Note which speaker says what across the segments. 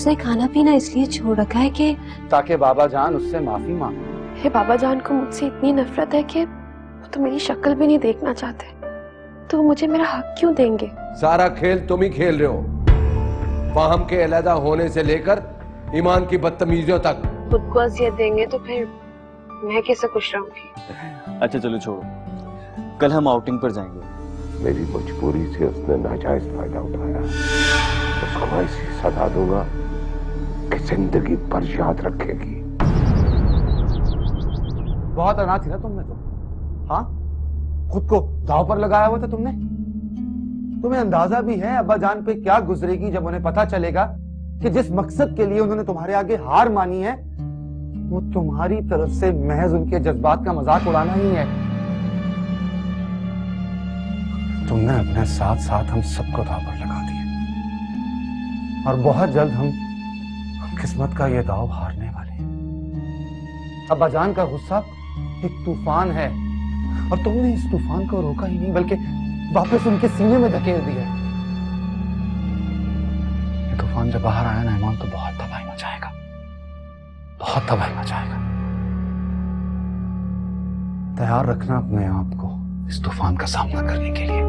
Speaker 1: उसने खाना पीना इसलिए छोड़ रखा है कि
Speaker 2: ताकि बाबा जान उससे माफी मांगे।
Speaker 1: हे बाबा जान को मुझसे इतनी नफरत है कि वो तो मेरी शक्ल भी नहीं देखना चाहते, तो वो मुझे मेरा हक क्यों देंगे?
Speaker 3: सारा खेल तुम ही खेल रहे हो, फाहम के अलहदा होने से लेकर ईमान की बदतमीजियों तक।
Speaker 1: खुद को अजियत देंगे तो फिर मैं कैसे खुश रहूंगी?
Speaker 4: अच्छा चलो छोड़ो, कल हम आउटिंग पर जाएंगे।
Speaker 3: मेरी मजबूरी से उसने नाजायज फायदा उठाया, उसको ऐसी सजा दूंगा कि जिंदगी भर याद रखेगी।
Speaker 2: बहुत अनाथ थी ना तुम में तो, हाँ? खुद को दांव पर लगाया हुआ था तुमने। तुम्हें अंदाजा भी है अब्बा जान पे क्या गुजरेगी जब उन्हें पता चलेगा कि जिस मकसद के लिए उन्होंने तुम्हारे आगे हार मानी है वो तुम्हारी तरफ से महज उनके जज्बात का मजाक उड़ाना ही है। तुमने अपने साथ साथ हम सबको दांव पर लगा दिया और बहुत जल्द हम किस्मत का ये दांव हारने वाले हैं। अब्बा जान का गुस्सा एक तूफान है और तुमने इस तूफान को रोका ही नहीं बल्कि वापस उनके सीने में धकेल दिया। ये तूफान जब बाहर आया ना ईमान, तो बहुत तबाही मचाएगा, बहुत तबाही मचाएगा। तैयार रखना अपने आप को इस तूफान का सामना करने के लिए।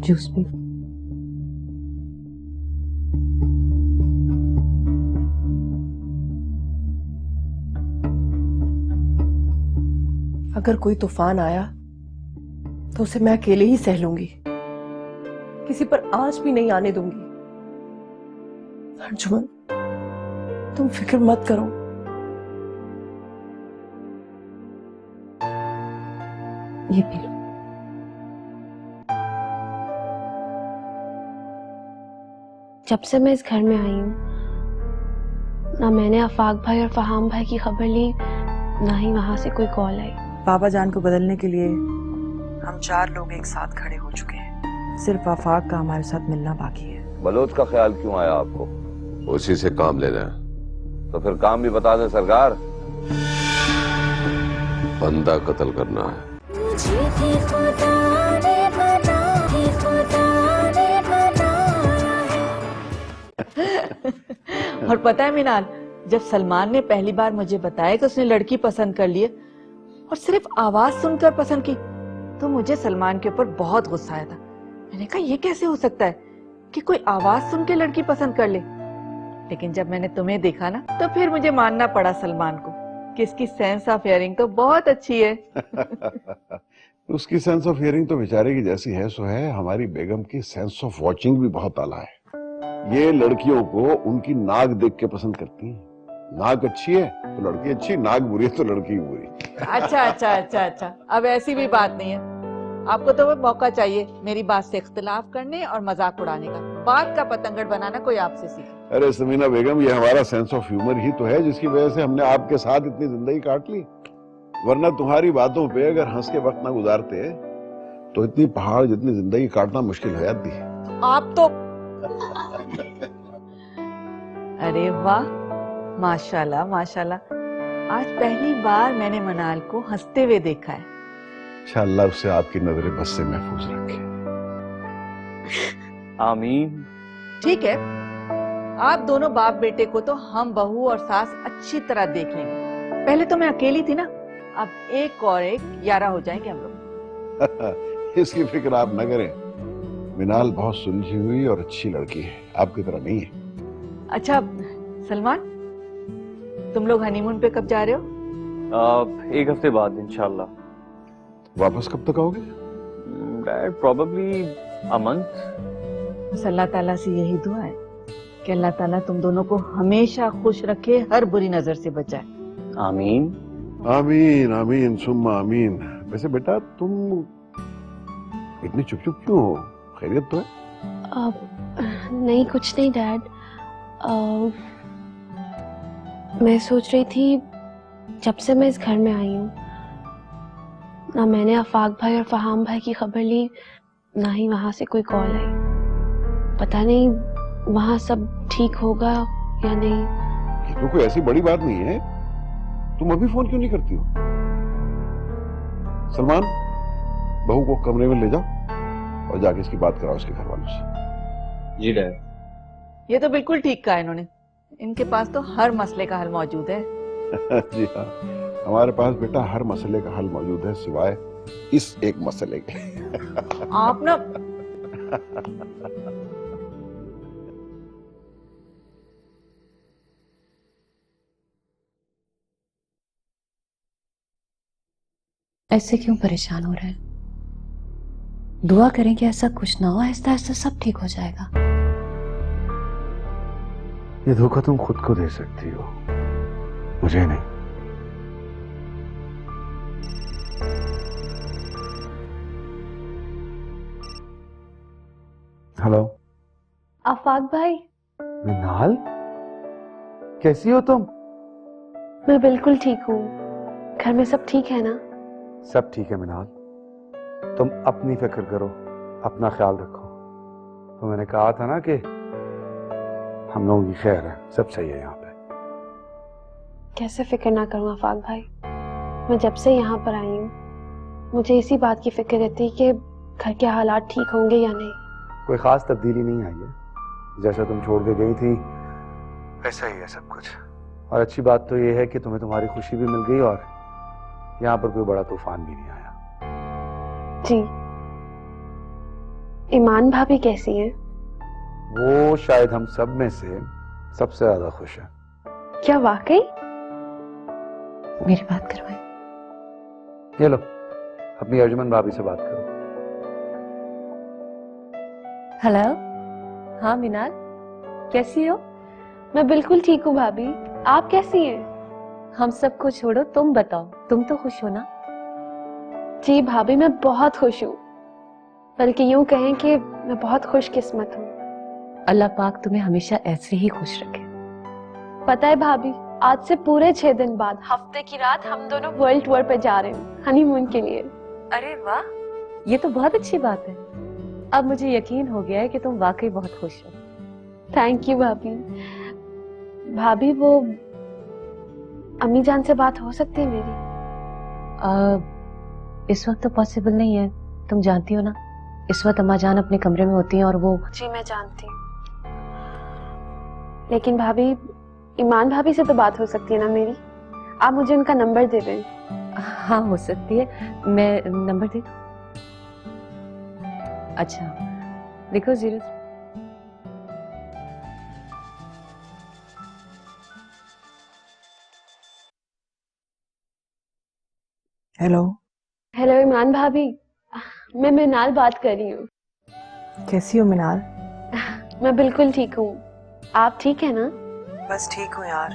Speaker 2: Juice P.
Speaker 5: अगर कोई तूफान आया तो उसे मैं अकेले ही सह लूंगी, किसी पर आंच भी नहीं आने दूंगी। अर्जुमन, तुम फिक्र मत करो। ये पी लो।
Speaker 1: जब से मैं इस घर में आई हूँ ना मैंने आफाक भाई और फहाम भाई की खबर ली, ना ही वहां से कोई कॉल आई।
Speaker 6: बाबा जान को बदलने के लिए हम 4 लोग एक साथ खड़े हो चुके हैं, सिर्फ आफाक का हमारे साथ मिलना बाकी है।
Speaker 3: बलोच का ख्याल क्यों आया आपको? उसी से काम लेना है तो फिर काम भी बता दें सरकार। बंदा कत्ल करना है।
Speaker 6: और पता है मिनाल, जब सलमान ने पहली बार मुझे बताया कि उसने लड़की पसंद कर ली है और सिर्फ आवाज सुनकर पसंद की, तो मुझे सलमान के ऊपर बहुत गुस्सा आया था। मैंने कहा ये कैसे हो सकता है कि कोई आवाज सुन के लड़की पसंद कर ले। लेकिन जब मैंने तुम्हें देखा ना, तो फिर मुझे मानना पड़ा सलमान को कि इसकी सेंस ऑफ हियरिंग तो बहुत अच्छी है।
Speaker 7: उसकी सेंस ऑफ हियरिंग तो बेचारे की जैसी है सो है, हमारी बेगम की सेंस ऑफ वॉचिंग भी बहुत आला है। ये लड़कियों को उनकी नाक देख के पसंद करती हैं। नाक अच्छी है तो लड़की अच्छी, नाक बुरी है तो लड़की बुरी।
Speaker 6: अच्छा अच्छा अच्छा अच्छा, अब ऐसी भी बात नहीं है। आपको तो वो मौका चाहिए मेरी बात से इख्तिलाफ करने और मजाक उड़ाने का। बात का पतंगड़ बनाना कोई आपसे सीखे।
Speaker 7: अरे समीना बेगम, ये हमारा सेंस ऑफ ह्यूमर ही तो है जिसकी वजह से हमने आपके साथ इतनी जिंदगी काट ली। वरना तुम्हारी बातों पे अगर हंस के वक्त ना गुजारते तो इतनी पहाड़ जितनी जिंदगी काटना मुश्किल हो जाती है।
Speaker 6: आप तो अरे वाह, माशाल्लाह माशाल्लाह, आज पहली बार मैंने मनाल को हंसते हुए देखा है।
Speaker 7: इंशाअल्लाह उससे आपकी नजरें बस से महफूज रखे।
Speaker 4: आमीन।
Speaker 6: ठीक है, आप दोनों बाप बेटे को तो हम बहू और सास अच्छी तरह देख लेंगे। पहले तो मैं अकेली थी ना, अब एक और एक 11 हो जाएंगे हम लोग।
Speaker 7: इसकी फिक्र आप न करें, मिनाल बहुत सुलझी हुई और अच्छी लड़की है, आपकी तरह नहीं है।
Speaker 6: अच्छा सलमान, तुम लोग हनीमून पे कब जा रहे हो?
Speaker 4: 1 हफ्ते बाद इंशाल्लाह।
Speaker 7: वापस कब तक आओगे?
Speaker 4: Probably a month.
Speaker 6: अल्लाह ताला से यही दुआ है कि अल्लाह ताला तुम दोनों को हमेशा खुश रखे, हर बुरी नजर से बचाए।
Speaker 4: आमीन
Speaker 7: आमीन आमीन सुम्मा आमीन। वैसे बेटा तुम इतनी चुप चुप क्यों हो? खैरियत तो है?
Speaker 1: नहीं कुछ नहीं डैड, मैं सोच रही थी जब से मैं इस घर में आई हूँ, ना मैंने आफाक भाई और फहाम भाई की खबर ली, ना ही वहां से कोई कॉल आई। पता नहीं वहां सब ठीक होगा या नहीं।
Speaker 7: ये तो कोई ऐसी बड़ी बात नहीं है, तुम अभी फोन क्यों नहीं करती हो? सलमान, बहू को कमरे में ले जाओ और जाके इसकी बात कराओ उसके घर वालों से।
Speaker 4: जी डैड।
Speaker 6: ये तो बिल्कुल ठीक कहा इन्होंने, इनके पास तो हर मसले का हल मौजूद है।
Speaker 7: जी हाँ, हमारे पास बेटा हर मसले का हल मौजूद है सिवाय इस एक मसले के।
Speaker 6: आप ना
Speaker 8: ऐसे क्यों परेशान हो रहे हैं? दुआ करें कि ऐसा कुछ ना हो, आहिस्ता आहिस्ता सब ठीक हो जाएगा।
Speaker 2: ये धोखा तुम खुद को दे सकती हो, मुझे नहीं। हेलो
Speaker 1: आफाक भाई,
Speaker 2: मिनाल, कैसी हो तुम?
Speaker 1: मैं बिल्कुल ठीक हूँ। घर में सब ठीक है ना?
Speaker 2: सब ठीक है मिनाल, तुम अपनी फिक्र करो, अपना ख्याल रखो। तो मैंने कहा था ना कि हम लोगों की खैर है, सब सही है यहाँ पे।
Speaker 1: कैसे फिक्र ना करूँ आफाक भाई, मैं जब से यहाँ पर आई हूँ मुझे इसी बात की फिक्र रहती है कि घर के हालात ठीक होंगे या नहीं।
Speaker 2: कोई खास तब्दीली नहीं आई है, जैसा तुम छोड़ के गई थी वैसा ही है सब कुछ। और अच्छी बात तो ये है कि तुम्हें तुम्हारी खुशी भी मिल गई और यहाँ पर कोई बड़ा तूफान भी नहीं आया।
Speaker 1: जी, ईमान भाभी कैसी हैं?
Speaker 2: वो शायद हम सब में से सबसे ज्यादा खुश है।
Speaker 1: क्या वाकई?
Speaker 8: मेरी बात करवाएं।
Speaker 2: ये लो, अपनी अर्जुमन भाभी से बात करो।
Speaker 8: हेलो, हाँ मिनाल, कैसी हो?
Speaker 1: मैं बिल्कुल ठीक हूँ भाभी, आप कैसी हैं?
Speaker 8: हम सबको छोड़ो, तुम बताओ, तुम तो खुश हो ना?
Speaker 1: जी भाभी, मैं बहुत खुश हूँ, बल्कि यूं कहें कि मैं बहुत खुशकिस्मत हूँ।
Speaker 8: अल्लाह पाक तुम्हें हमेशा ऐसे ही खुश रखे।
Speaker 1: पता है भाभी, आज से पूरे 6 दिन बाद हफ्ते की रात हम दोनों वर्ल्ड टूर पे जा रहे हैं हनीमून के लिए।
Speaker 8: अरे वाह, ये तो बहुत अच्छी बात है। अब मुझे यकीन हो गया है कि तुम वाकई बहुत खुश हो।
Speaker 1: थैंक यू भाभी। भाभी, वो अम्मी जान से बात हो सकती है मेरी?
Speaker 8: इस वक्त तो पॉसिबल नहीं है, तुम जानती हो ना, इस वक्त अम्मा जान अपने कमरे में होती हैं और वो।
Speaker 1: जी मैं जानती हूँ, लेकिन भाभी ईमान भाभी से तो बात हो सकती है ना मेरी? आप मुझे उनका नंबर दे दें।
Speaker 8: हाँ हो सकती है, मैं नंबर दे दूं? अच्छा देखो 0।
Speaker 5: हेलो,
Speaker 1: हेलो ईमान भाभी, मैं मिनाल बात कर रही हूँ।
Speaker 5: कैसी हो मिनाल?
Speaker 1: मैं बिल्कुल ठीक हूँ, आप ठीक है ना?
Speaker 5: बस ठीक हूँ यार।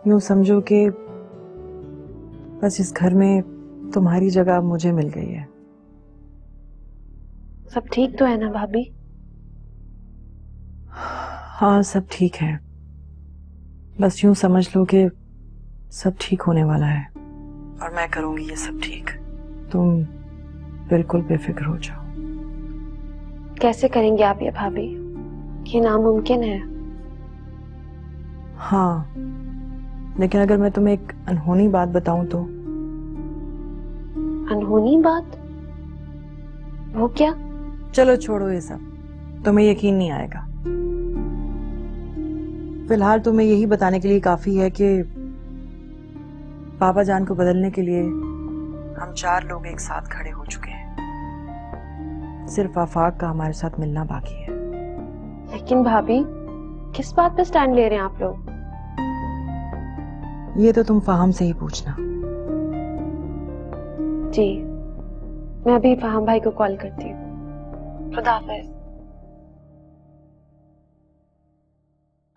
Speaker 5: यूं समझो कि बस इस घर में तुम्हारी जगह मुझे मिल गई है।
Speaker 1: सब ठीक तो है ना भाभी?
Speaker 5: हाँ सब ठीक है, बस यूं समझ लो कि सब ठीक होने वाला है और मैं करूंगी ये सब ठीक। तुम बिल्कुल बेफिक्र हो जाओ।
Speaker 1: कैसे करेंगे आप ये भाभी? ये नामुमकिन है।
Speaker 5: हाँ, लेकिन अगर मैं तुम्हें एक अनहोनी बात बताऊं तो?
Speaker 1: अनहोनी बात? वो क्या?
Speaker 5: चलो छोड़ो ये सब, तुम्हें यकीन नहीं आएगा। फिलहाल तुम्हें यही बताने के लिए काफी है कि पापा जान को बदलने के लिए हम 4 लोग एक साथ खड़े हो चुके हैं। सिर्फ आफाक का हमारे साथ मिलना बाकी है।
Speaker 1: लेकिन भाभी, किस बात पे स्टैंड ले रहे हैं आप लोग?
Speaker 5: ये तो तुम फाहम से ही पूछना।
Speaker 1: जी, मैं अभी फहाम भाई को कॉल करती हूँ। खुदा हाफिज।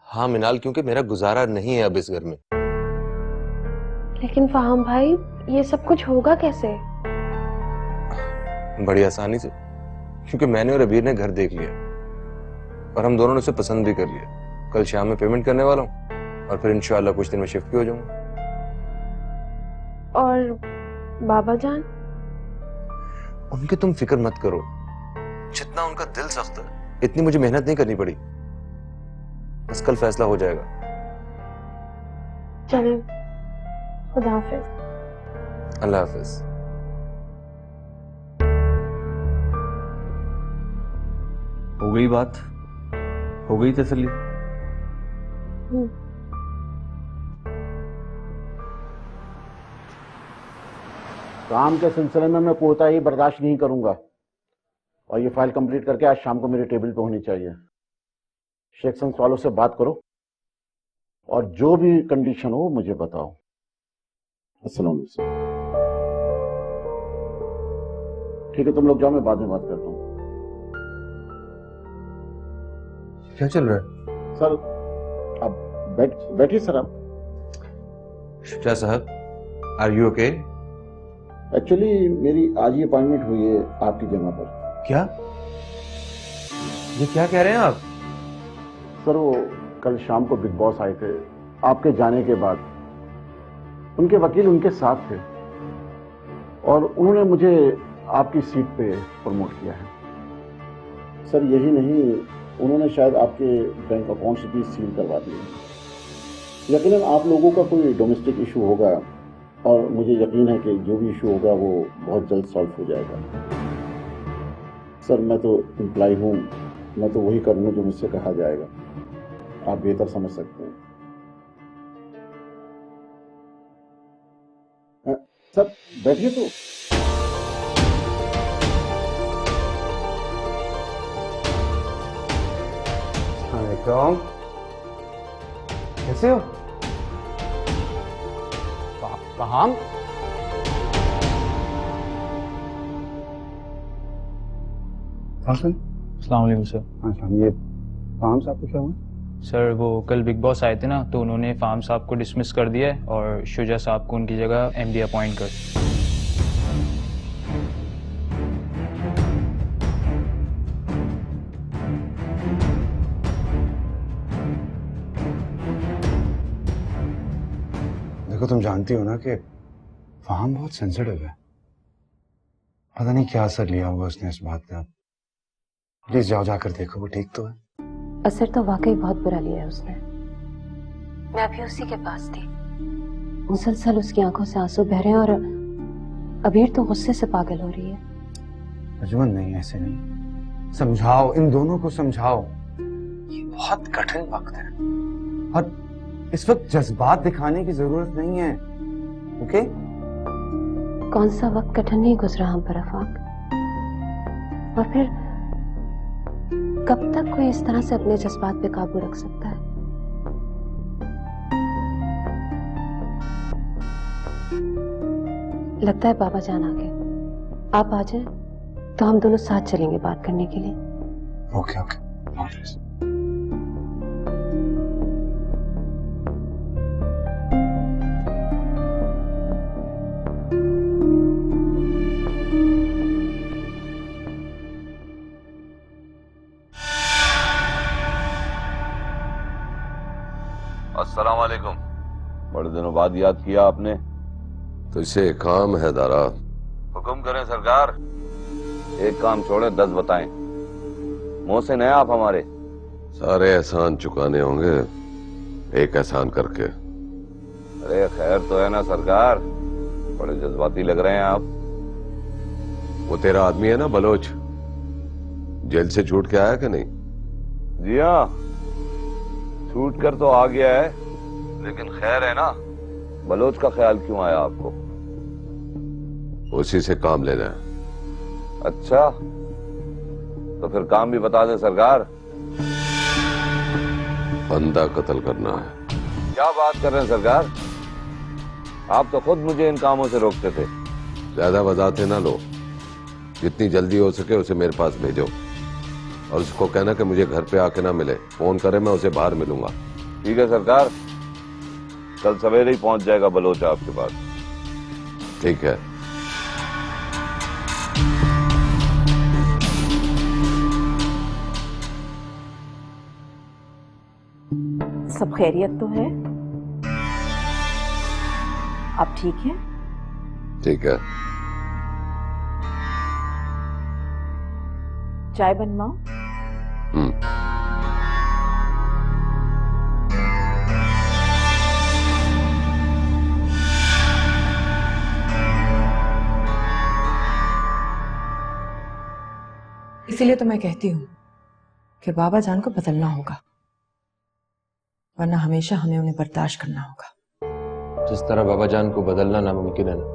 Speaker 9: हाँ मिनाल, क्योंकि मेरा गुजारा नहीं है अब इस घर में।
Speaker 1: लेकिन फहाम भाई, ये सब कुछ होगा कैसे?
Speaker 9: बड़ी आसानी से, क्योंकि मैंने और अबीर ने घर देख लिया और हम दोनों ने उसे पसंद भी कर लिया। कल शाम में पेमेंट करने वाला हूँ और फिर इंशाल्लाह कुछ दिन में शिफ्ट भी हो जाऊंगा।
Speaker 1: और बाबा जान?
Speaker 9: उनकी तुम फिक्र मत करो, जितना उनका दिल सख्त है इतनी मुझे मेहनत नहीं करनी पड़ी। बस कल फैसला हो जाएगा।
Speaker 1: चलिए, खुदा हाफिज।
Speaker 9: अल्लाह हाफिज।
Speaker 4: हो गई बात, हो गई तसल्ली।
Speaker 2: काम के सिलसिले में मैं कोताही बर्दाश्त नहीं करूंगा और ये फाइल कंप्लीट करके आज शाम को मेरे टेबल पे होनी चाहिए। सेक्शन वालों से बात करो और जो भी कंडीशन हो मुझे बताओ। अस्सलाम वालेकुम। ठीक है, तुम लोग जाओ, मैं बाद में बात करता हूँ।
Speaker 9: क्या चल रहा है
Speaker 2: सर? अब बैठिए सर। आप
Speaker 9: शुजा साहब, आर यू ओके?
Speaker 2: एक्चुअली मेरी आज ही अपॉइंटमेंट हुई है आपकी जगह पर।
Speaker 9: क्या? ये क्या कह रहे हैं आप?
Speaker 2: सर वो कल शाम को बिग बॉस आए थे आपके जाने के बाद। उनके वकील उनके साथ थे और उन्होंने मुझे आपकी सीट पे प्रमोट किया है। सर यही नहीं, उन्होंने शायद आपके बैंक अकाउंट्स भी सील करवा दिए। यकीनन आप लोगों का कोई डोमेस्टिक इशू होगा और मुझे यकीन है कि जो भी इशू होगा वो बहुत जल्द सॉल्व हो जाएगा। सर मैं तो एम्प्लॉय हूँ, मैं तो वही करूँगा जो मुझसे कहा जाएगा। आप बेहतर समझ सकते हैं। सर बैठिए तो। कैसे हो? फहाम?
Speaker 10: अस्सलाम वालेकुम सर।
Speaker 2: हाँ, ये फहाम साहब को क्या हुआ?
Speaker 10: सर वो कल बिग बॉस आए थे ना, तो उन्होंने फार्म साहब को डिसमिस कर दिया है और शुजा साहब को उनकी जगह एमडी अपॉइंट कर।
Speaker 2: देखो तुम जानती हो ना कि फहाम बहुत सेंसिटिव है। पता नहीं क्या असर लिया होगा उसने इस बात का। प्लीज जाओ, जाकर देखो वो ठीक तो है।
Speaker 8: असर तो वाकई बहुत बुरा लिया है उसने। मैं अभी उसी के पास थी, मुसलसल उसकी आंखों से आंसू बह रहे हैं और अबीर तो गुस्से से पागल हो रही है।
Speaker 2: अजमन नहीं, ऐसे नहीं। समझाओ, इन दोनों को समझाओ। ये बहुत कठिन वक्त है और इस वक्त जज्बात दिखाने की जरूरत नहीं है। ओके?
Speaker 8: कौन सा वक्त कठिन नहीं गुजरा हम पर आफाक। और फिर कब तक कोई इस तरह से अपने जज्बात पे काबू रख सकता है? लगता है बाबा जान आ गए। आप आ जाएं तो हम दोनों साथ चलेंगे बात करने के लिए।
Speaker 2: Okay okay.
Speaker 3: अस्सलाम वालेकुम। बड़े दिनों बाद याद किया आपने।
Speaker 7: तो इसे काम है दारा।
Speaker 3: हुक्म करें सरकार। एक काम छोड़े 10 बताएं। मोहसिन है आप हमारे।
Speaker 7: सारे एहसान चुकाने होंगे एक एहसान करके।
Speaker 3: अरे खैर तो है ना सरकार, बड़े जज्बाती लग रहे हैं आप।
Speaker 7: वो तेरा आदमी है ना बलोच, जेल से छूट के आया कि नहीं?
Speaker 3: जी हाँ, छूट कर तो आ गया है, लेकिन खैर है ना। बलोच का ख्याल क्यों आया आपको?
Speaker 7: उसी से काम लेना है।
Speaker 3: अच्छा, तो फिर काम भी बता दें सरकार।
Speaker 7: बंदा कत्ल करना है।
Speaker 3: क्या बात कर रहे हैं सरकार? आप तो खुद मुझे इन कामों से रोकते थे।
Speaker 7: ज्यादा वजाते ना लो, जितनी जल्दी हो सके उसे मेरे पास भेजो और उसको कहना कि मुझे घर पे आके ना मिले, फोन करे, मैं उसे बाहर मिलूंगा।
Speaker 3: ठीक है सरकार, कल सवेरे ही पहुंच जाएगा बलोच आपके पास।
Speaker 7: ठीक है।
Speaker 6: सब खैरियत तो है? आप ठीक हैं?
Speaker 3: ठीक है।
Speaker 6: चाय बनवाऊं?
Speaker 5: इसीलिए तो मैं कहती हूँ कि बाबा जान को बदलना होगा, वरना हमेशा हमें उन्हें बर्दाश्त करना होगा।
Speaker 9: जिस तरह बाबा जान को बदलना नामुमकिन है ना,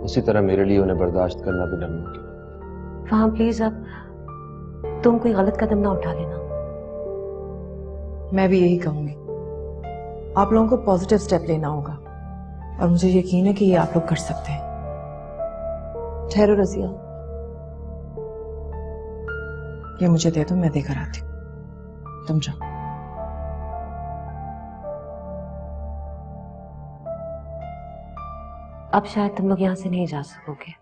Speaker 9: उसी तरह मेरे लिए उन्हें बर्दाश्त करना भी नामुमकिन है।
Speaker 8: फहाम प्लीज अब तुम कोई गलत कदम ना उठा लेना।
Speaker 5: मैं भी यही कहूंगी, आप लोगों को पॉजिटिव स्टेप लेना होगा और मुझे यकीन है कि ये आप लोग कर सकते हैं।
Speaker 8: ठहरो रजिया,
Speaker 5: ये मुझे दे दो, मैं देकर आती हूँ, तुम जाओ।
Speaker 8: अब शायद तुम लोग यहाँ से नहीं जा सकोगे।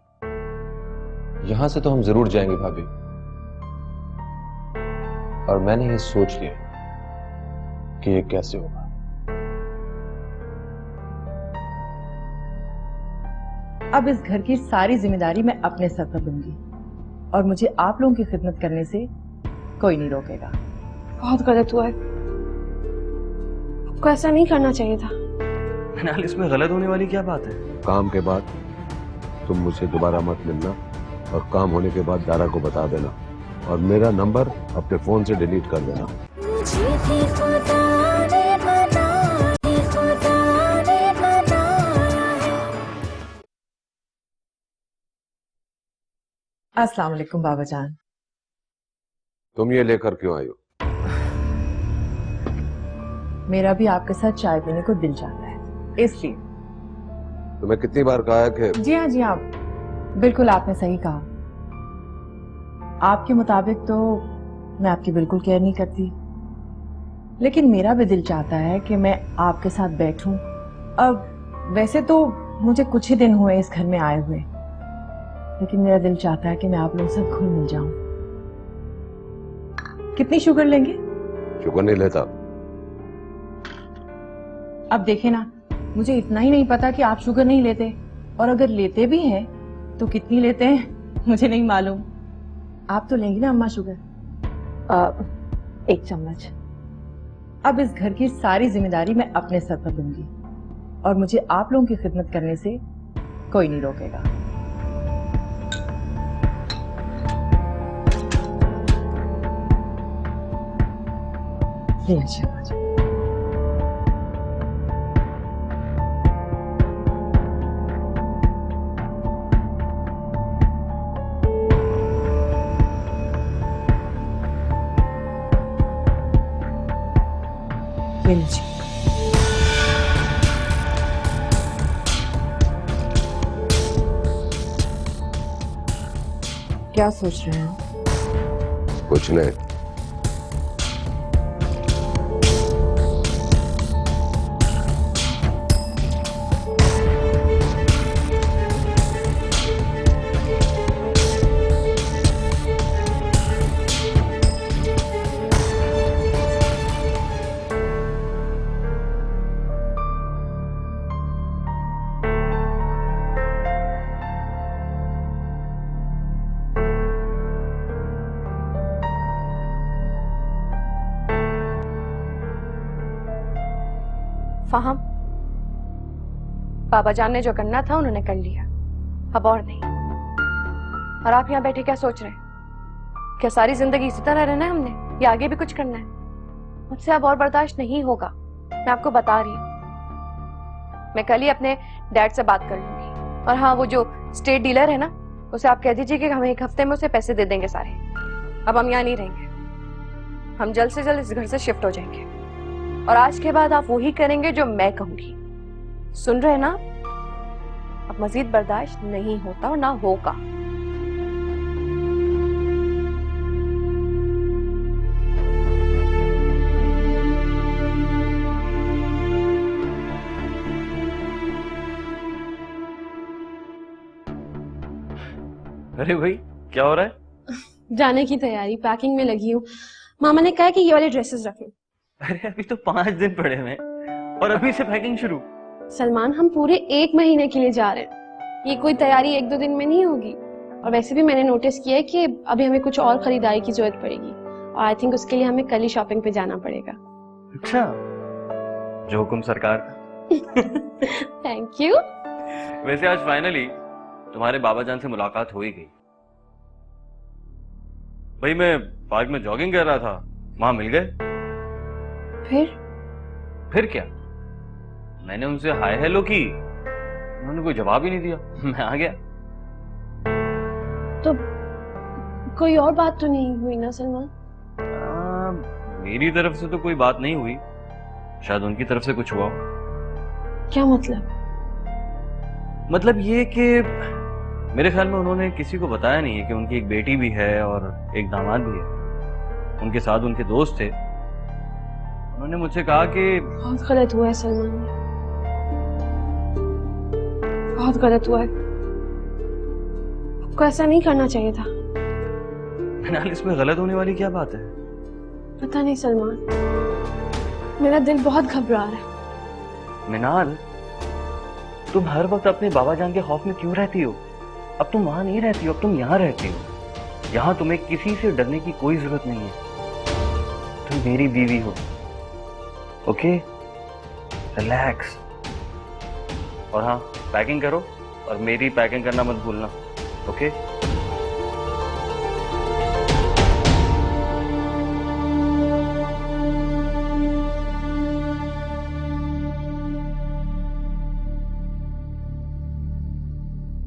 Speaker 9: यहां से तो हम जरूर जाएंगे भाभी, और मैंने ये सोच लिया कि ये कैसे होगा।
Speaker 5: अब इस घर की सारी जिम्मेदारी मैं अपने सर पर लूंगी और मुझे आप लोगों की खिदमत करने से कोई नहीं रोकेगा।
Speaker 1: बहुत गलत हुआ है, आपको ऐसा नहीं करना चाहिए था।
Speaker 10: मिनाल, इसमें गलत होने वाली क्या बात है?
Speaker 3: काम के बाद तुम मुझसे दोबारा मत मिलना और काम होने के बाद दारा को बता देना और मेरा नंबर अपने फोन से डिलीट कर देना।
Speaker 5: अस्सलाम वालेकुम बाबा जान।
Speaker 3: तुम ये लेकर क्यों आई हो?
Speaker 5: मेरा भी आपके साथ चाय पीने को दिल चाहता है, इसलिए।
Speaker 3: तुम्हें कितनी बार कहा है कि?
Speaker 5: जी हाँ, बिल्कुल आपने सही कहा। आपके मुताबिक तो मैं आपकी बिल्कुल केयर नहीं करती, लेकिन मेरा भी दिल चाहता है कि मैं आपके साथ बैठूं। अब वैसे तो मुझे कुछ ही दिन हुए इस घर में आए हुए, लेकिन मेरा दिल चाहता है कि मैं आप लोगों से घुल मिल जाऊं। कितनी शुगर लेंगे?
Speaker 3: शुगर नहीं लेता।
Speaker 5: अब देखे ना, मुझे इतना ही नहीं पता कि आप शुगर नहीं लेते, और अगर लेते भी हैं तो कितनी लेते हैं मुझे नहीं मालूम। आप तो लेंगी ना अम्मा शुगर?
Speaker 1: 1 चम्मच।
Speaker 5: अब इस घर की सारी जिम्मेदारी मैं अपने सर पर लूंगी और मुझे आप लोगों की खिदमत करने से कोई नहीं रोकेगा। क्या सोच रहे हैं?
Speaker 3: कुछ नहीं।
Speaker 1: फहाम, बाबा जान ने जो करना था उन्होंने कर लिया, अब और नहीं। और आप यहाँ बैठे क्या सोच रहे हैं? क्या सारी जिंदगी इसी तरह रहना है हमने, या आगे भी कुछ करना है? मुझसे अब और बर्दाश्त नहीं होगा, मैं आपको बता रही हूँ। मैं कल ही अपने डैड से बात कर लूंगी। और हाँ, वो जो स्टेट डीलर है ना, उसे आप कह दीजिए कि हम 1 हफ्ते में उसे पैसे दे देंगे सारे। अब हम यहाँ नहीं रहेंगे, हम जल्द से जल्द इस घर से शिफ्ट हो जाएंगे। और आज के बाद आप वही करेंगे जो मैं कहूंगी। सुन रहे ना? अब मजीद बर्दाश्त नहीं होता और ना होगा।
Speaker 10: अरे भाई, क्या हो रहा है?
Speaker 1: जाने की तैयारी, पैकिंग में लगी हूँ। मामा ने कहा कि ये वाले ड्रेसेस रख लूं।
Speaker 10: अरे अभी तो 5 दिन पड़े हैं और अभी से पैकिंग शुरू।
Speaker 1: सलमान, हम पूरे 1 महीने के लिए जा रहे हैं। ये कोई तैयारी एक दो दिन में नहीं होगी। और वैसे भी मैंने नोटिस किया है कि अभी हमें कुछ और खरीदारी की जरूरत पड़ेगी और आई थिंक उसके लिए हमें कल ही शॉपिंग पे जाना पड़ेगा।
Speaker 4: अच्छा, जो हुकुम सरकार।
Speaker 1: Thank you.
Speaker 4: वैसे आज फाइनली तुम्हारे बाबा जान से मुलाकात हो ही गई। भाई मैं पार्क में जॉगिंग कर रहा था, वहां मिल गए। फिर क्या, मैंने उनसे हाय हेलो की, उन्होंने कोई जवाब ही नहीं दिया, मैं आ गया।
Speaker 1: तो कोई और बात तो नहीं हुई ना सलमान?
Speaker 4: मेरी तरफ से तो कोई बात नहीं हुई, शायद उनकी तरफ से कुछ हुआ हो।
Speaker 1: क्या मतलब?
Speaker 4: मतलब ये कि मेरे ख्याल में उन्होंने किसी को बताया नहीं है कि उनकी एक बेटी भी है और एक दामाद भी है। उनके साथ उनके दोस्त थे। उन्होंने मुझसे कहा कि
Speaker 1: बहुत गलत हुआ है सलमान, बहुत गलत हुआ है। आपको ऐसा नहीं करना चाहिए था।
Speaker 4: मिनाल, इसमें गलत होने वाली क्या बात है?
Speaker 1: पता नहीं सलमान, मेरा दिल बहुत घबरा रहा है।
Speaker 4: मिनाल, तुम हर वक्त अपने बाबा जान के खौफ में क्यों रहती हो? अब तुम वहां नहीं रहती हो, अब तुम यहाँ रहती हो। यहाँ तुम्हें किसी से डरने की कोई जरूरत नहीं है। तुम मेरी बीवी हो। Okay, relax. और हाँ, पैकिंग करो और मेरी पैकिंग करना मत भूलना। ओके?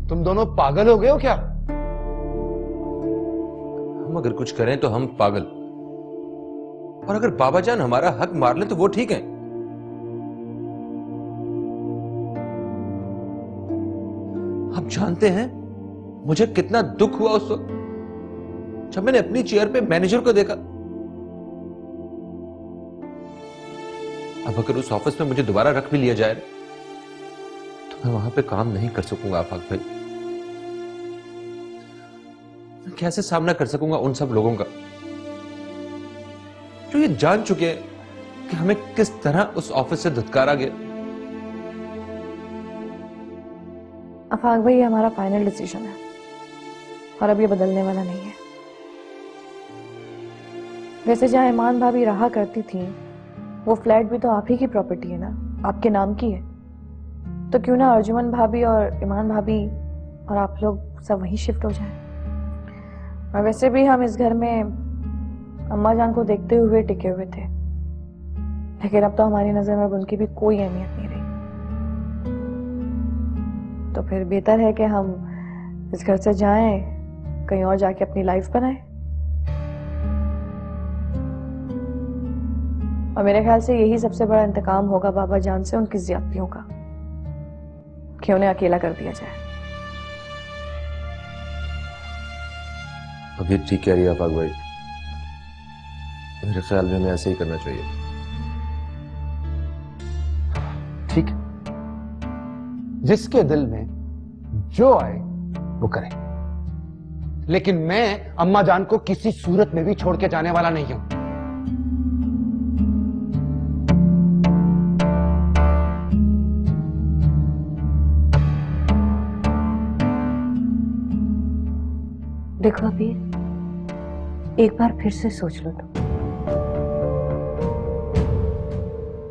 Speaker 2: तुम दोनों पागल हो गए हो क्या?
Speaker 9: हम अगर कुछ करें तो हम पागल, और अगर बाबा जान हमारा हक मार ले तो वो ठीक है। आप जानते हैं मुझे कितना दुख हुआ उस वक्त जब मैंने अपनी चेयर पे मैनेजर को देखा। अब अगर उस ऑफिस में मुझे दोबारा रख भी लिया जाए तो मैं वहां पे काम नहीं कर सकूंगा आफाक भाई। मैं कैसे सामना कर सकूंगा उन सब लोगों का जो ये जान चुके हैं कि हमें किस तरह उस ऑफिस से धुतकारा गया।
Speaker 8: आफाक भाई, ये हमारा फाइनल डिसीजन है और अब ये बदलने वाला नहीं है। वैसे जहां ईमान भाभी रहा करती थी वो फ्लैट भी तो आप ही की प्रॉपर्टी है ना, आपके नाम की है। तो क्यों ना अर्जुमन भाभी और ईमान भाभी और आप लोग सब वहीं शिफ्ट हो जाएं। और वैसे भी हम इस घर में अम्मा जान को देखते हुए टिके हुए थे, लेकिन अब तो हमारी नजर में उनकी भी कोई अहमियत नहीं रही। तो फिर बेहतर है कि हम इस घर से जाएं, कहीं और जाके अपनी लाइफ बनाएं। और मेरे ख्याल से यही सबसे बड़ा इंतकाम होगा बाबा जान से उनकी ज्यादतियों का, कि उन्हें अकेला कर दिया जाए।
Speaker 9: अभी ठीक कह रही है आफाक भाई, मेरे ख्याल में हमें ऐसे ही करना चाहिए।
Speaker 2: ठीक है, जिसके दिल में जो आए वो करे, लेकिन मैं अम्मा जान को किसी सूरत में भी छोड़ के जाने वाला नहीं हूं।
Speaker 8: देखो अबीर, एक बार फिर से सोच लो तुम,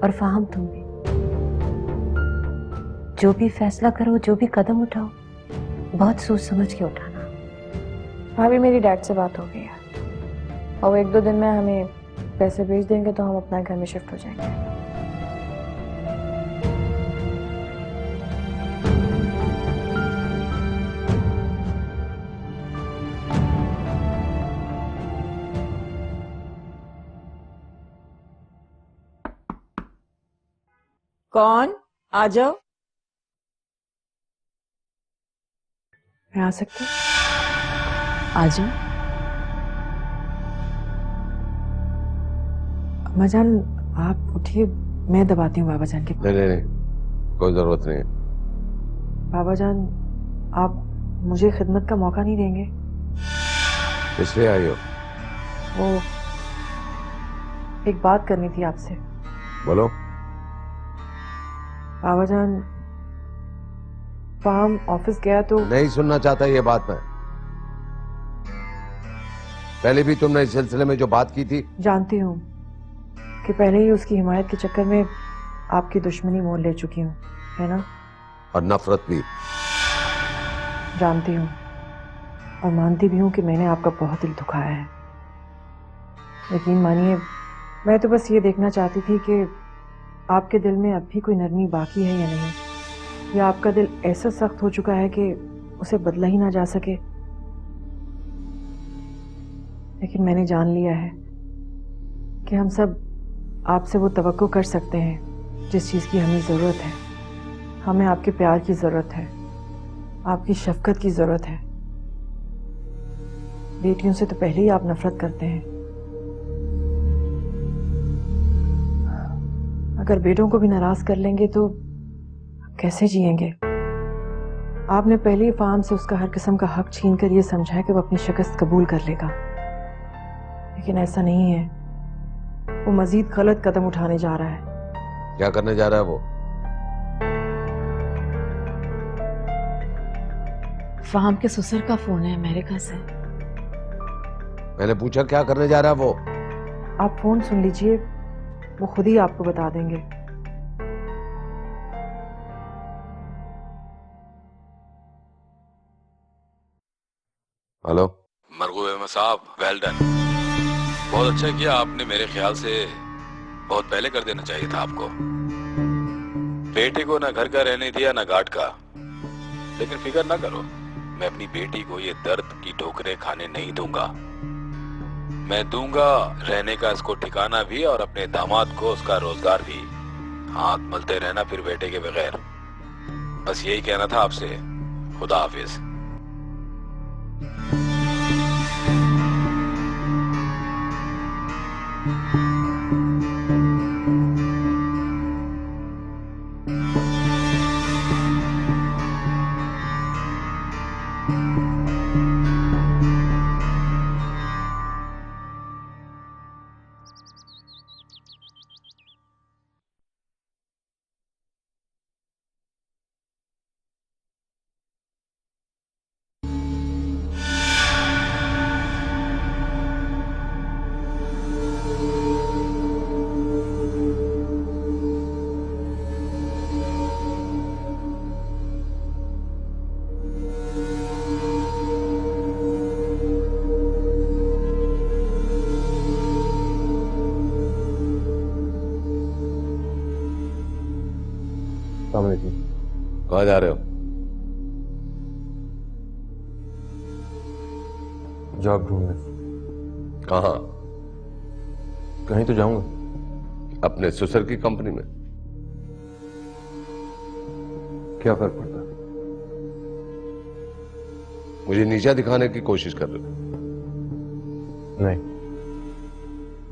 Speaker 8: और फाहम तुम भी। जो भी फैसला करो, जो भी कदम उठाओ, बहुत सोच समझ के उठाना। भाभी, मेरी डैड से बात हो गई है और वो एक दो दिन में हमें पैसे भेज देंगे तो हम अपना घर में शिफ्ट हो जाएंगे।
Speaker 6: कौन? आ जाओ।
Speaker 5: मैं आ सकती हूँ? आ जाओ। अम्मा जान, आप उठिए, मैं दबाती हूँ बाबा जान के।
Speaker 7: नहीं नहीं नहीं, कोई जरूरत नहीं है।
Speaker 5: बाबा जान, आप मुझे खिदमत का मौका नहीं देंगे?
Speaker 7: इसलिए आई हो?
Speaker 5: वो एक बात करनी थी आपसे।
Speaker 7: बोलो।
Speaker 5: बाबा जान, फार्म ऑफिस गया तो
Speaker 3: नहीं सुनना चाहता ये बात मैं। पहले भी तुमने इस सिलसिले में जो बात की थी।
Speaker 5: जानती हूँ कि पहले ही उसकी हिमायत के चक्कर में आपकी दुश्मनी मोल ले चुकी हूँ, है ना?
Speaker 3: और नफरत भी।
Speaker 5: जानती हूँ और मानती भी हूँ कि मैंने आपका बहुत दिल दुखाया है। यकीन मानिए, मैं तो बस ये देखना चाहती थी कि आपके दिल में अब भी कोई नरमी बाकी है या नहीं, या आपका दिल ऐसा सख्त हो चुका है कि उसे बदला ही ना जा सके। लेकिन मैंने जान लिया है कि हम सब आपसे वो तवक्को कर सकते हैं जिस चीज़ की हमें ज़रूरत है। हमें आपके प्यार की ज़रूरत है, आपकी शफकत की ज़रूरत है। बेटियों से तो पहले ही आप नफरत करते हैं। अगर बेटों को भी नाराज कर लेंगे तो कैसे जिएंगे? आपने पहले ही फार्म से उसका हर किस्म का हक छीन कर यह समझा कि वो अपनी शिकस्त कबूल कर लेगा, लेकिन ऐसा नहीं है। वो मजीद गलत कदम उठाने जा रहा है।
Speaker 3: क्या करने जा रहा है वो?
Speaker 6: फार्म के ससुर का फोन है अमेरिका से।
Speaker 3: मैंने पूछा क्या करने जा रहा है वो?
Speaker 5: आप फोन सुन लीजिए, वो खुद ही आपको बता देंगे।
Speaker 3: हेलो।
Speaker 11: मरगूब अहमद साहब, वेल डन। बहुत अच्छा किया आपने, मेरे ख्याल से बहुत पहले कर देना चाहिए था आपको। बेटे को ना घर का रहने दिया ना घाट का, लेकिन फिक्र ना करो, मैं अपनी बेटी को ये दर्द की ठोकरें खाने नहीं दूंगा। मैं दूंगा रहने का इसको ठिकाना भी और अपने दामाद को उसका रोजगार भी। हाथ मलते रहना फिर बेटे के बगैर। बस यही कहना था आपसे। खुदा हाफिज।
Speaker 3: कहाँ जा रहे हो?
Speaker 9: जॉब ढूंढने।
Speaker 3: कहाँ?
Speaker 9: कहीं तो जाऊंगा।
Speaker 3: अपने ससुर की कंपनी में।
Speaker 9: क्या फर्क पड़ता?
Speaker 3: मुझे नीचा दिखाने की कोशिश कर रहे हो?
Speaker 9: नहीं,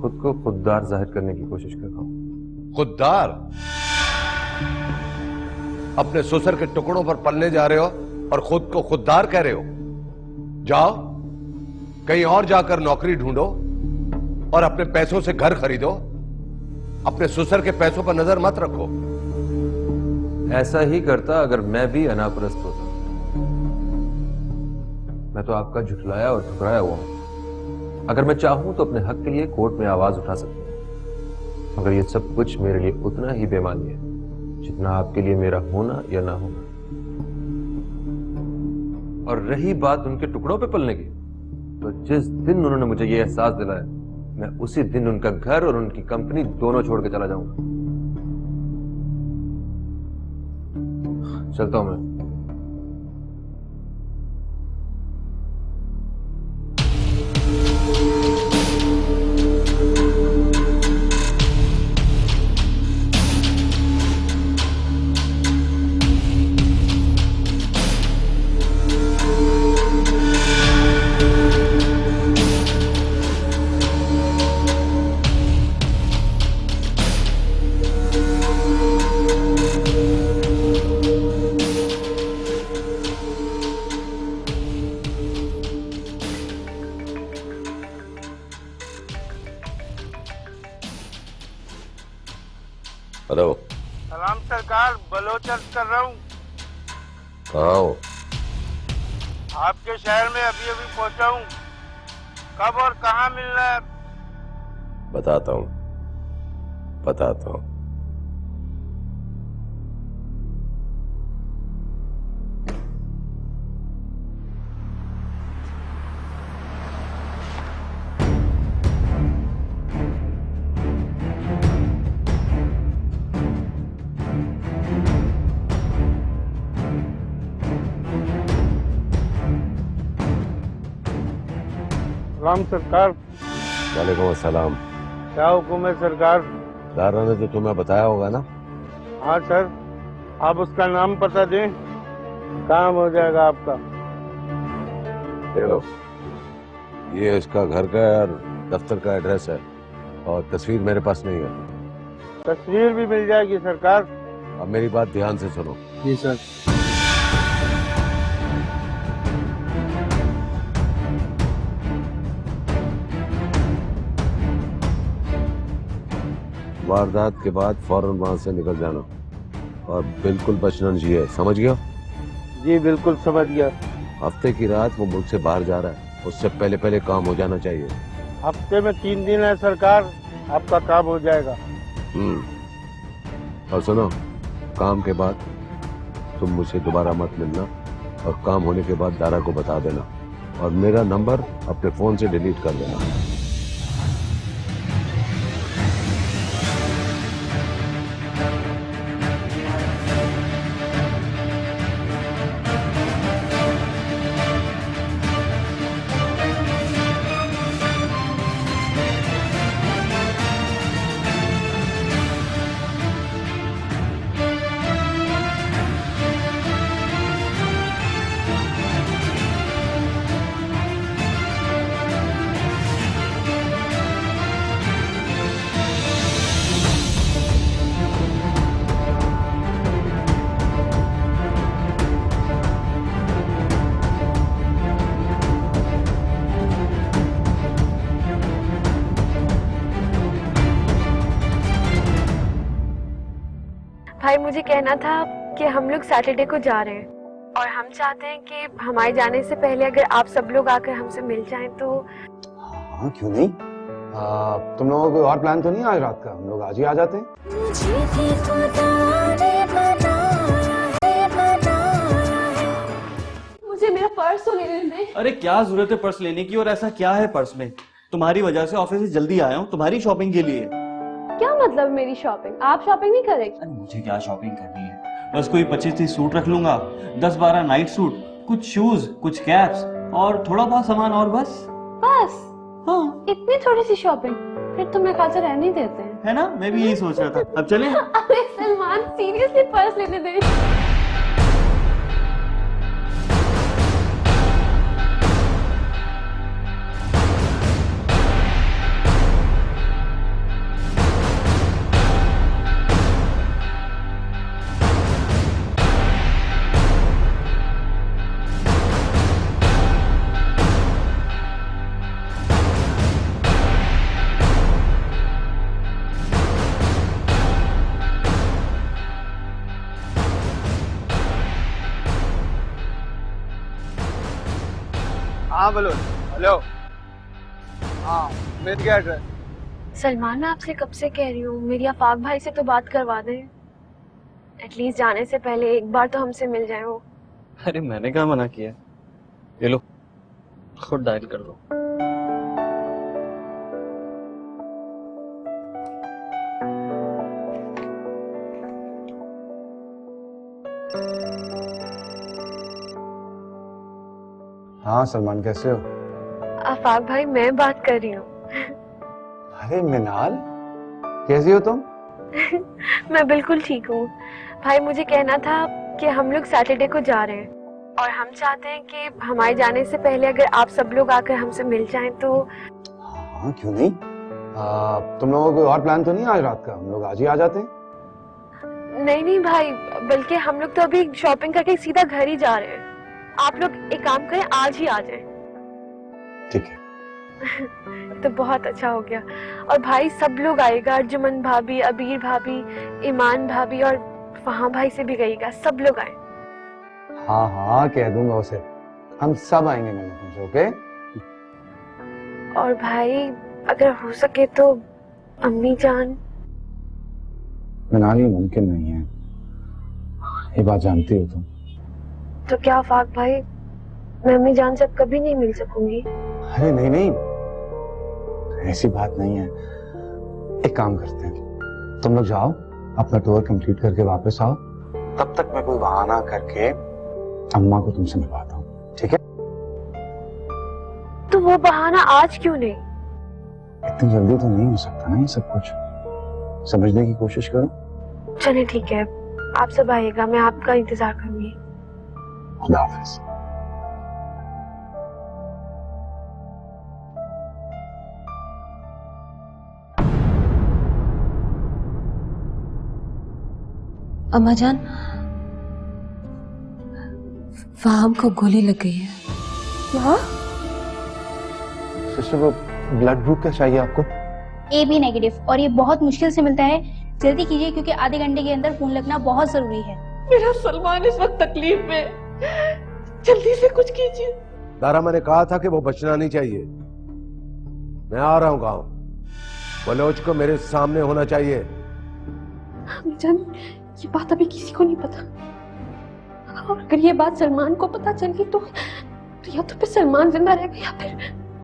Speaker 9: खुद को खुददार जाहिर करने की कोशिश कर रहा हूं।
Speaker 3: खुददार? अपने ससुर के टुकड़ों पर पलने जा रहे हो और खुद को खुददार कह रहे हो? जाओ कहीं और जाकर नौकरी ढूंढो और अपने पैसों से घर खरीदो। अपने ससुर के पैसों पर नजर मत रखो।
Speaker 9: ऐसा ही करता अगर मैं भी अनापरस्त होता। मैं तो आपका झुठलाया और ठुकराया हुआ हूं। अगर मैं चाहूं तो अपने हक के लिए कोर्ट में आवाज उठा सकता हूं, मगर ये सब कुछ मेरे लिए उतना ही बेमानी है जितना आपके लिए मेरा होना या ना होना। और रही बात उनके टुकड़ों पे पलने की, तो जिस दिन उन्होंने मुझे ये एहसास दिलाया, मैं उसी दिन उनका घर और उनकी कंपनी दोनों छोड़ के चला जाऊंगा। चलता हूं मैं।
Speaker 3: हेलो।
Speaker 12: सलाम सरकार, बलोच अर्ज कर रहा हूँ।
Speaker 3: कहाँ हो?
Speaker 12: आपके शहर में अभी अभी पहुंचा हूँ। कब और कहाँ मिलना है?
Speaker 3: बताता हूँ।
Speaker 12: राम सरकार।
Speaker 3: वालेकुम अस्सलाम।
Speaker 12: क्या हुक्म है सरकार?
Speaker 3: दारा ने तो तुम्हें बताया होगा ना?
Speaker 12: हाँ सर, आप उसका नाम पता दें, काम हो जाएगा आपका।
Speaker 3: देखो, ये इसका घर का और दफ्तर का एड्रेस है और तस्वीर मेरे पास नहीं है।
Speaker 12: तस्वीर भी मिल जाएगी सरकार।
Speaker 3: अब मेरी बात ध्यान से सुनो।
Speaker 12: जी सर।
Speaker 3: वारदात के बाद फौरन वहां से निकल जाना और बिल्कुल बचना चाहिए, समझ गया?
Speaker 12: जी बिल्कुल समझ गया।
Speaker 3: हफ्ते की रात वो मुल्क से बाहर जा रहा है, उससे पहले पहले काम हो जाना चाहिए।
Speaker 12: हफ्ते में 3 दिन है सरकार, आपका काम हो जाएगा।
Speaker 3: और सुनो, काम के बाद तुम मुझे दोबारा मत मिलना और काम होने के बाद दारा को बता देना और मेरा नंबर अपने फोन से डिलीट कर देना।
Speaker 1: भाई मुझे कहना था कि हम लोग सैटरडे को जा रहे हैं और हम चाहते हैं कि हमारे जाने से पहले अगर आप सब लोग आकर हमसे मिल जाएं तो।
Speaker 2: हाँ क्यों नहीं? तुम लोगों को कोई और प्लान तो नहीं आज रात का? हम लोग आज ही आ जाते हैं।
Speaker 1: मुझे मेरा पर्स तो लेने दें।
Speaker 4: अरे क्या जरूरत है पर्स लेने की, और ऐसा क्या है पर्स में? तुम्हारी वजह से ऑफिस से जल्दी आया हूँ तुम्हारी शॉपिंग के लिए।
Speaker 1: क्या मतलब मेरी शॉपिंग? आप शॉपिंग नहीं करेंगे?
Speaker 4: अरे मुझे क्या शॉपिंग करनी है, बस कोई 25-30 सूट रख लूंगा, 10-12 नाइट सूट, कुछ शूज, कुछ कैप्स और थोड़ा बहुत सामान और बस।
Speaker 1: बस?
Speaker 4: हाँ।
Speaker 1: इतनी थोड़ी सी शॉपिंग? फिर तो मेरे ख्याल से रहने ही देते हैं।
Speaker 4: है ना, मैं भी यही सोच रहा था। अब चलें?
Speaker 1: अरे सलमान, सीरियसली पर्स लेने दे।
Speaker 12: हाँ बोलो। हेलो। हाँ मिल गया एड्रेस।
Speaker 1: सलमान, मैं आपसे कब से कह रही हूँ मेरी आफाक भाई से तो बात करवा दें। एटलीस्ट जाने से पहले एक बार तो हमसे मिल जाए वो।
Speaker 4: अरे मैंने कहा मना किया? ये लो, खुद डायल कर लो।
Speaker 2: हाँ सलमान, कैसे हो?
Speaker 1: आफाक भाई, मैं बात कर रही हूँ।
Speaker 2: अरे मिनाल, कैसी हो तुम?
Speaker 1: मैं बिल्कुल ठीक हूँ। भाई मुझे कहना था कि हम लोग सैटरडे को जा रहे हैं और हम चाहते हैं कि हमारे जाने से पहले अगर आप सब लोग आकर हमसे मिल जाएं तो।
Speaker 2: हाँ क्यों नहीं? तुम लोगों को कोई और प्लान तो नहीं आज रात का? हम लोग आज ही आ जाते हैं।
Speaker 1: नहीं नहीं भाई, बल्कि हम लोग तो अभी शॉपिंग करके सीधा घर ही जा रहे हैं। आप लोग एक काम करें, आज ही आ जाएं।
Speaker 2: ठीक है।
Speaker 1: तो बहुत अच्छा हो गया। और भाई सब लोग आएगा, अर्जुमन भाभी, अबीर भाभी, ईमान भाभी और फहां भाई से भी गएगा, सब लोग आए।
Speaker 2: हाँ हाँ कह दूंगा उसे, हम सब आएंगे मिलने तुमसे, ओके?
Speaker 1: और भाई अगर हो सके तो अम्मी जान।
Speaker 2: मनाली मुमकिन नहीं है, ये बात जानती हो तुम।
Speaker 1: तो क्या फाक भाई, मैं अम्मी जान से अब कभी नहीं मिल सकूंगी?
Speaker 2: अरे नहीं नहीं, ऐसी बात नहीं है। एक काम करते हैं, तुम लोग जाओ अपना टूर कंप्लीट करके वापस आओ, तब तक मैं कोई बहाना करके अम्मा को तुमसे मिलवाता हूँ, ठीक है?
Speaker 1: तो वो बहाना आज क्यों नहीं?
Speaker 2: इतनी जल्दी तो नहीं हो सकता ना ये सब कुछ, समझने की कोशिश करो।
Speaker 1: चलिए ठीक है, आप सब आइएगा, मैं आपका इंतजार करूंगी।
Speaker 2: खुदा हाफिज।
Speaker 8: अम्मा जान, फाहम को गोली लग गई है। क्या?
Speaker 2: सिस्टर वो ब्लड ग्रुप क्या चाहिए आपको?
Speaker 13: AB नेगेटिव, और ये बहुत मुश्किल से मिलता है। जल्दी कीजिए क्योंकि आधे घंटे के अंदर खून लगना बहुत जरूरी है।
Speaker 6: मेरा सलमान इस वक्त तकलीफ में, जल्दी से कुछ कीजिए।
Speaker 3: दारा, मैंने कहा था कि वो बचना नहीं चाहिए। मैं आ रहा हूं गांव, बलोच को मेरे सामने होना चाहिए।
Speaker 1: जान, ये बात अभी किसी को नहीं पता, और अगर ये बात सलमान को पता चल गई तो या तो फिर सलमान जिंदा रहेगा या फिर